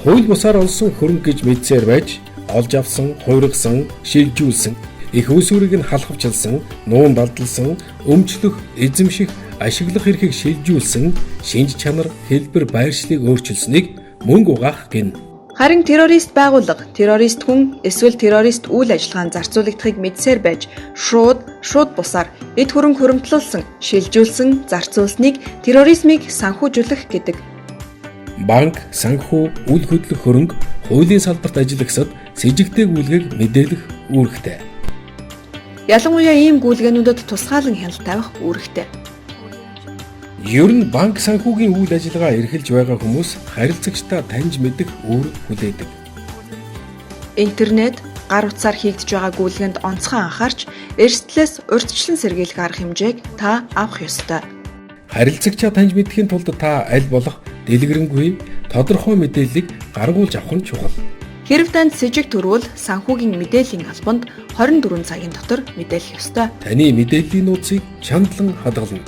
Хууль бусаар олсон хөрөнгө гэж мэдсээр байж олж авсан, хувиргасан, шилжүүлсэн, их усүрийг нь халахвчилсан, нуун далдалсан, өмчлөх, эзэмших, ашиглах эрхийг шилжүүлсэн, шинж чанар, хэлбэр, байршлыг өөрчилсөнийг мөнгө угаах гин. Харин террорист байгууллага, террорист хүн эсвэл террорист үйл ажиллагаанд зарцуулагдахыг мэдсээр байж шууд бусаар эд хөрөнгө хуримтлуулсан, шилжүүлсэн, зарцуулсныг терроризмыг санхүүжүүлэх гэдэг. Банк, санхүү, үл хөдлөх хөрөнгө, хуулийн салбарт ажиллагсад с жигтэй гүйлгээг мэдээлэх үүрэгтэй. Ялангуяа ийм гүйлгээнүүдэд тусгаалan хяналт тавих үүрэгтэй. Ер нь банк санхүүгийн үйл ажиллагаа эрхэлж байгаа хүмүүс харилцагчдаа таньж мэдэх үүрэг хүлээдэг. Интернет, гар утсаар хийгдэж байгаа гүйлгээнд онцгой анхаарч, эрсдлээс урьдчилан сэргийлэх арга хэмжээг та авах ёстой. Харилцагчаа таньж мэдэхийн тулд та аль болох дэлгэрэнгүй тодорхой мэдээллийг гаргуулж авах нь чухал. Хэрэв танд сэжиг төрвөл санхүүгийн мэдээллийн албанд 24 цагийн дотор мэдээлэх ёстой. Таны мэдээллийн нууцыг чандлан хадгална.